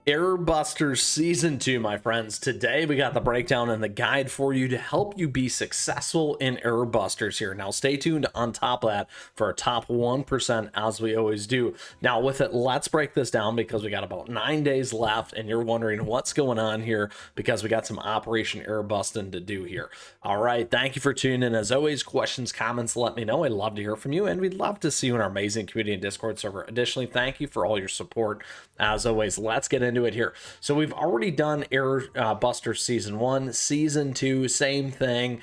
Error Busters Season 2, my friends. Today we got the breakdown and the guide for you to help you be successful in Error Busters here. Now stay tuned on top of that for a top 1% as we always do. Now with it, let's break this down because we got about 9 days left and you're wondering what's going on here because we got some Operation Error Busting to do here. All right, thank you for tuning in. As always, questions, comments, let me know. I'd love to hear from you and we'd love to see you in our amazing community and Discord server. Additionally, thank you for all your support. As always, let's get into it here. So we've already done Error Buster Season 1, Season 2, same thing.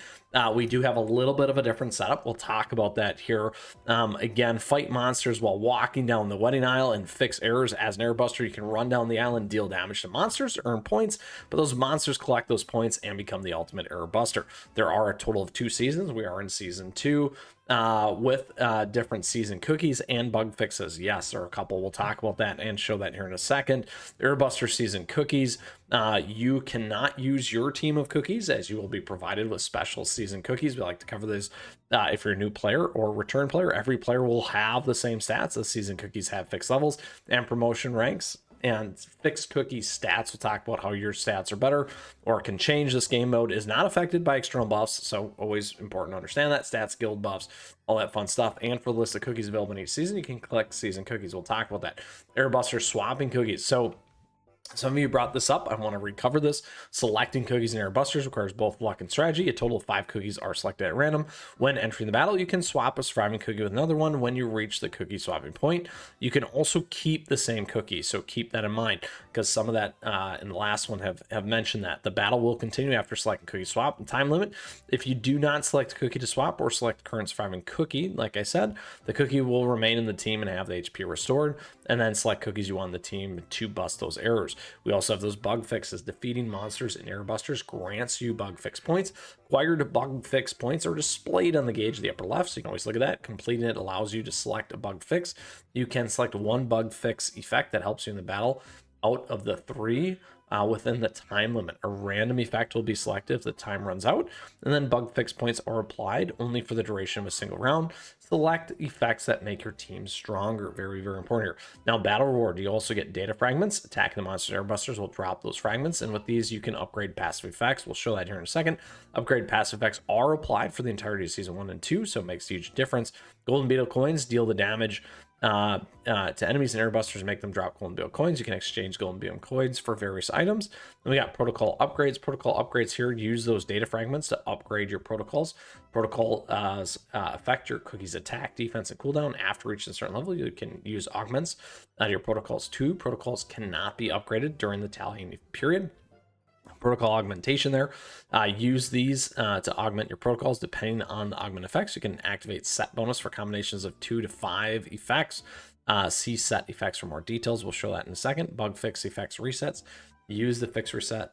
We do have a little bit of a different setup. We'll talk about that here. Again, fight monsters while walking down the wedding aisle and fix errors. As an Error Buster, you can run down the aisle and deal damage to monsters, earn points, but those monsters collect those points and become the ultimate Error Buster. There are a total of 2 seasons. We are in Season 2. With different season cookies and bug fixes. Yes, there are a couple. We'll talk about that and show that here in a second. Error Buster season cookies. You cannot use your team of cookies as you will be provided with special season cookies. We like to cover this if you're a new player or return player. Every player will have the same stats. The season cookies have fixed levels and promotion ranks. And fixed cookie stats, we'll talk about how your stats are better or can change. This game mode is not affected by external buffs, so always important to understand that. Stats, guild buffs, all that fun stuff. And for the list of cookies available in each season, you can collect season cookies. We'll talk about that. Error Buster swapping cookies. So some of you brought this up. I want to recover this. Selecting cookies in Error Busters requires both luck and strategy. A total of 5 cookies are selected at random. When entering the battle, you can swap a surviving cookie with another one when you reach the cookie swapping point. You can also keep the same cookie, so keep that in mind because some of that in the last one have mentioned that. The battle will continue after selecting cookie swap and time limit. If you do not select a cookie to swap or select current surviving cookie, like I said, the cookie will remain in the team and have the HP restored, and then select cookies you want in the team to bust those errors. We also have those bug fixes. Defeating monsters in Error Busters grants you bug fix points. Acquired bug fix points are displayed on the gauge of the upper left, so you can always look at that. Completing it allows you to select a bug fix. You can select one bug fix effect that helps you in the battle out of the 3 within the time limit. A random effect will be selected if the time runs out, and then bug fix points are applied only for the duration of a single round. Select effects that make your team stronger. Very, very important here. Now, battle reward. You also get data fragments. Attacking the monster Error Busters will drop those fragments, and with these, you can upgrade passive effects. We'll show that here in a second. Upgrade passive effects are applied for the entirety of Season 1 and 2, so it makes a huge difference. Golden Beetle coins deal the damage to enemies and Error Busters, make them drop Golden Beetle coins. You can exchange Golden Beetle coins for various items. Then we got protocol upgrades. Protocol upgrades here use those data fragments to upgrade your protocols. Protocol affect your cookies attack, defense, and cooldown. After reaching a certain level, you can use augments to your protocols too. Protocols cannot be upgraded during the tallying period. Protocol augmentation there. Use these to augment your protocols depending on the augment effects. You can activate set bonus for combinations of 2 to 5 effects. See set effects for more details. We'll show that in a second. Bug fix effects resets. Use the fix reset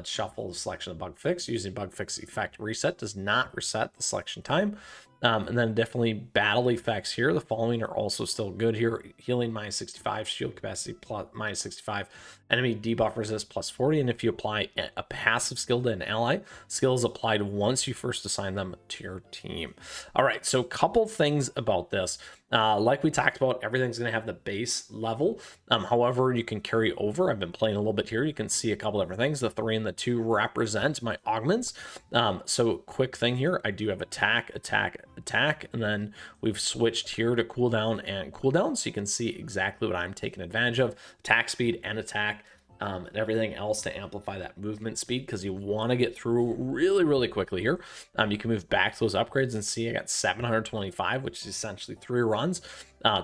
shuffle the selection of bug fix. Using bug fix effect reset does not reset the selection time. And then definitely battle effects here. The following are also still good here. Healing -65, shield capacity plus -65, enemy debuff resist +40. And if you apply a passive skill to an ally, skill is applied once you first assign them to your team. All right, so a couple things about this. Like we talked about, everything's going to have the base level. However, you can carry over. I've been playing a little bit here. You can see a couple different things. The 3 and the 2 represent my augments. So quick thing here, I do have attack, attack, attack, and then we've switched here to cooldown and cooldown, so you can see exactly what I'm taking advantage of. Attack speed and attack. And everything else to amplify that movement speed because you want to get through really, really quickly here. You can move back to those upgrades and see I got 725, which is essentially 3 runs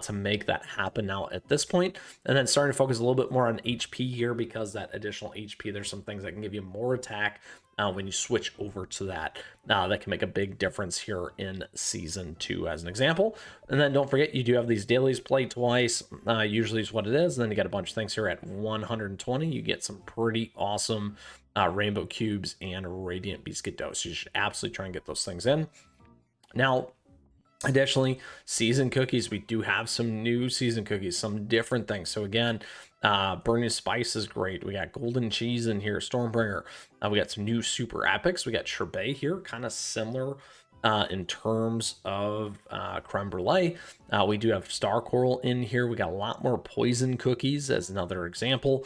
to make that happen now at this point. And then starting to focus a little bit more on HP here because that additional HP, there's some things that can give you more attack when you switch over to that. That can make a big difference here in Season 2 as an example. And then don't forget, you do have these dailies, play twice, usually is what it is. And then you got a bunch of things here at 120. You get some pretty awesome rainbow cubes and radiant biscuit dough. So you should absolutely try and get those things in. Now, additionally, season cookies. We do have some new season cookies, some different things. So again, Burning Spice is great. We got Golden Cheese in here, Stormbringer. We got some new super epics. We got Sherbet here, kind of similar In terms of creme brulee, we do have star coral in here. We got a lot more poison cookies as another example.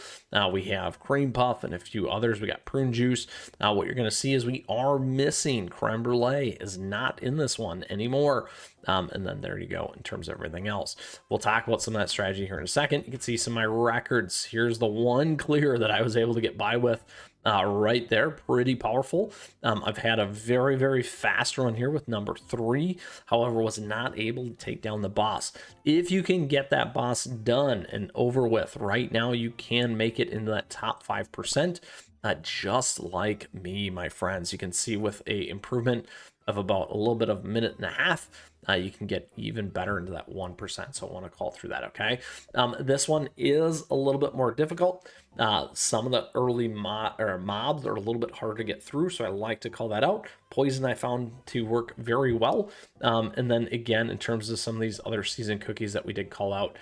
We have cream puff and a few others. We got prune juice. What you're going to see is we are missing creme brulee is not in this one anymore. And then there you go in terms of everything else. We'll talk about some of that strategy here in a second. You can see some of my records. Here's the one clear that I was able to get by with. Right there, pretty powerful. I've had a very, very fast run here with number 3, however, was not able to take down the boss. If you can get that boss done and over with right now, you can make it into that top 5%, just like me, my friends. You can see with a improvement of about a little bit of a minute and a half, you can get even better into that 1%. So I want to call through that, okay? This one is a little bit more difficult. Some of the early mobs are a little bit harder to get through, so I like to call that out. Poison I found to work very well. And then again, in terms of some of these other seasoned cookies that we did call out,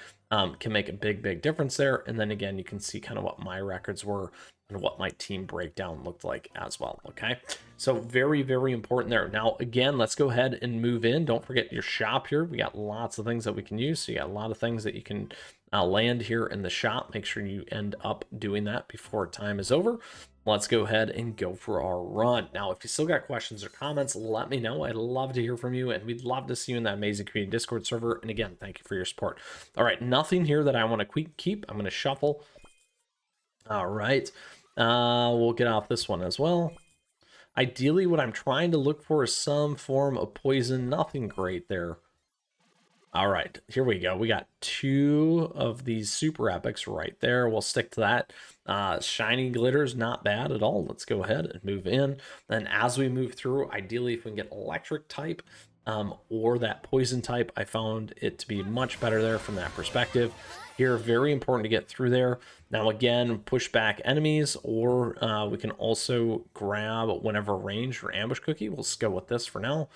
can make a big, big difference there. And then again, you can see kind of what my records were and what my team breakdown looked like as well, okay? So very, very important there. Now, again, let's go ahead and move in. Don't forget your shop here. We got lots of things that we can use. So you got a lot of things that you can land here in the shop. Make sure you end up doing that before time is over. Let's go ahead and go for our run. Now, if you still got questions or comments, let me know. I'd love to hear from you, and we'd love to see you in that amazing community Discord server. And again, thank you for your support. All right, nothing here that I want to keep. I'm going to shuffle. All right, we'll get off this one as well. Ideally, what I'm trying to look for is some form of poison. Nothing great there. All right, here we go. We got 2 of these super epics right there. We'll stick to that. Shiny glitter's not bad at all. Let's go ahead and move in. Then as we move through, ideally, if we can get electric type or that poison type, I found it to be much better there from that perspective. Here, very important to get through there. Now, again, push back enemies, or we can also grab whenever range or ambush cookie. We'll just go with this for now.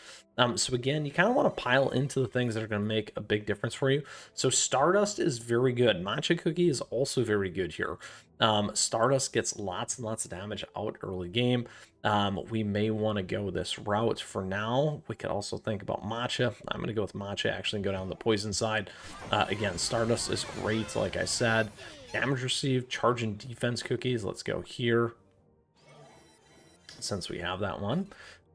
So again, you kind of want to pile into the things that are going to make a big difference for you. So Stardust is very good. Matcha cookie is also very good here. Stardust gets lots and lots of damage out early game. We may want to go this route for now. We could also think about matcha. I'm going to go with matcha, actually, and go down the poison side. Again, Stardust is great, like I said. Damage received, charge and defense cookies. Let's go here, since we have that one.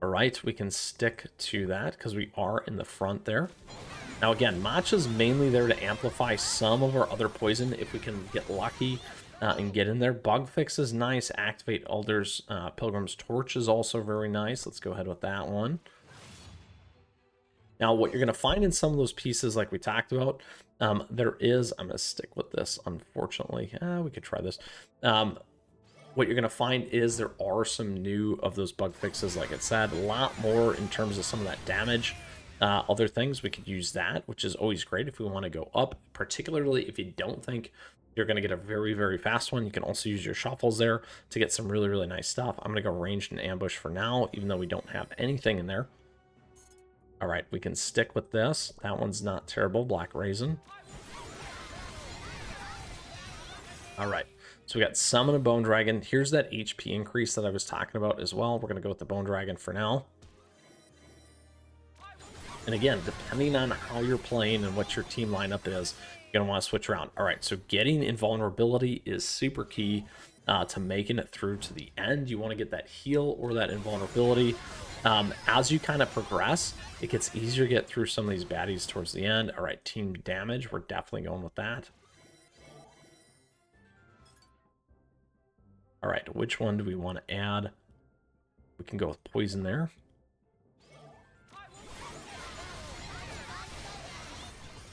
All right, we can stick to that because we are in the front there. Now, again, matcha's mainly there to amplify some of our other poison if we can get lucky and get in there. Bug fix is nice. Activate Elder's Pilgrim's Torch is also very nice. Let's go ahead with that one. Now, what you're going to find in some of those pieces, like we talked about, there is, I'm going to stick with this, unfortunately. We could try this. What you're going to find is there are some new of those bug fixes, like it said, a lot more in terms of some of that damage. Other things, we could use that, which is always great if we want to go up, particularly if you don't think you're going to get a very, very fast one. You can also use your shuffles there to get some really, really nice stuff. I'm going to go ranged and ambush for now, even though we don't have anything in there. All right, we can stick with this. That one's not terrible. Black Raisin. All right, so we got Summon a Bone Dragon. Here's that HP increase that I was talking about as well. We're going to go with the Bone Dragon for now. And again, depending on how you're playing and what your team lineup is, you're going to want to switch around. All right, so getting invulnerability is super key to making it through to the end. You want to get that heal or that invulnerability. As you kind of progress, it gets easier to get through some of these baddies towards the end. All right, team damage, we're definitely going with that. All right, which one do we want to add? We can go with poison there.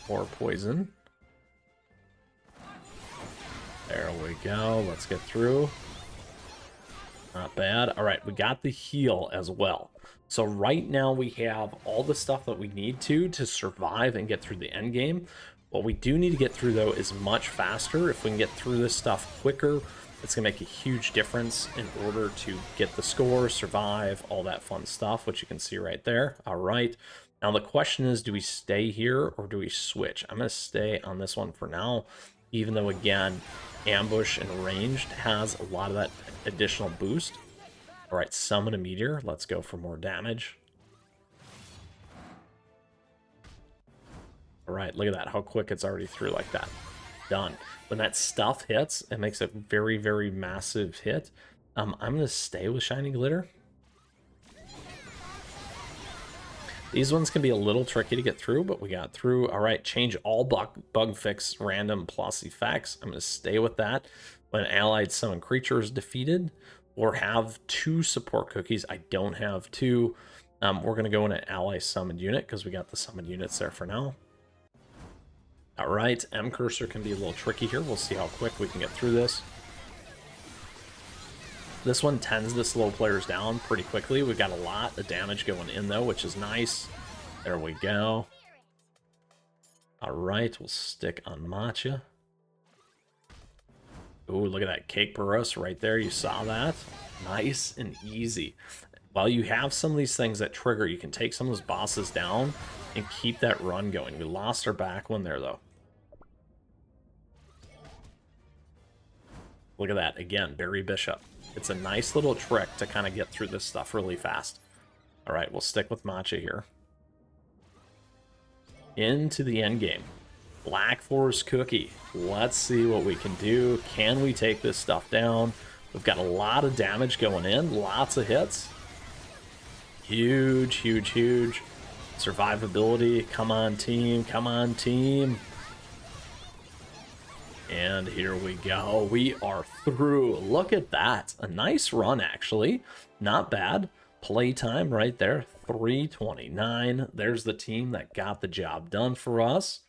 Or poison. There we go. Let's get through. Not bad. All right, we got the heal as well. So right now we have all the stuff that we need to survive and get through the end game. What we do need to get through, though, is much faster. If we can get through this stuff quicker, it's going to make a huge difference in order to get the score, survive, all that fun stuff, which you can see right there. All right. Now the question is, do we stay here or do we switch? I'm going to stay on this one for now, even though, again, ambush and ranged has a lot of that additional boost. All right, summon a meteor. Let's go for more damage. All right, look at that, how quick it's already through like that. Done. When that stuff hits, it makes a very, very massive hit. I'm going to stay with Shiny Glitter. These ones can be a little tricky to get through, but we got through. All right, change all bug fix random plus effects. I'm going to stay with that. When allied summon creature is defeated, or have 2 support cookies. I don't have 2. We're going to go in an ally summoned unit because we got the summoned units there for now. All right, M cursor can be a little tricky here. We'll see how quick we can get through this. This one tends to slow players down pretty quickly. We've got a lot of damage going in though, which is nice. There we go. All right, we'll stick on Matcha. Ooh, look at that cake Burros right there. You saw that? Nice and easy. While you have some of these things that trigger, you can take some of those bosses down and keep that run going. We lost our back one there though. Look at that. Again, Berry Bishop. It's a nice little trick to kind of get through this stuff really fast. All right, we'll stick with Matcha here. Into the end game. Black Forest Cookie. Let's see what we can do. Can we take this stuff down? We've got a lot of damage going in. Lots of hits. Huge, huge, huge. Survivability. Come on, team. Come on, team. And here we go. We are through. Look at that. A nice run, actually. Not bad. Playtime right there. 329. There's the team that got the job done for us.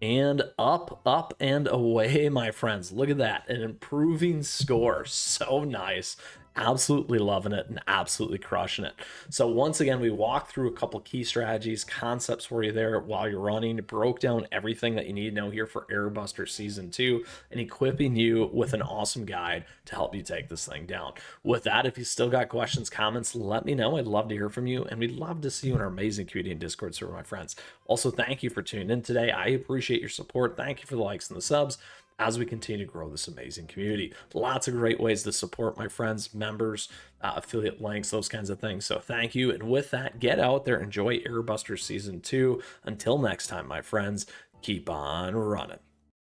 And up, and away, my friends. Look at that. An improving score. So nice. Absolutely loving it and absolutely crushing it. So once again, we walked through a couple key strategies, concepts for you there while you're running, broke down everything that you need to know here for Airbuster Season 2, and equipping you with an awesome guide to help you take this thing down. With that, if you still got questions, comments, let me know. I'd love to hear from you, and we'd love to see you in our amazing community and Discord server, my friends. Also, thank you for tuning in today. I appreciate your support. Thank you for the likes and the subs as we continue to grow this amazing community. Lots of great ways to support my friends, members, affiliate links, those kinds of things. So thank you. And with that, get out there, enjoy Airbuster Season 2. Until next time, my friends, keep on running.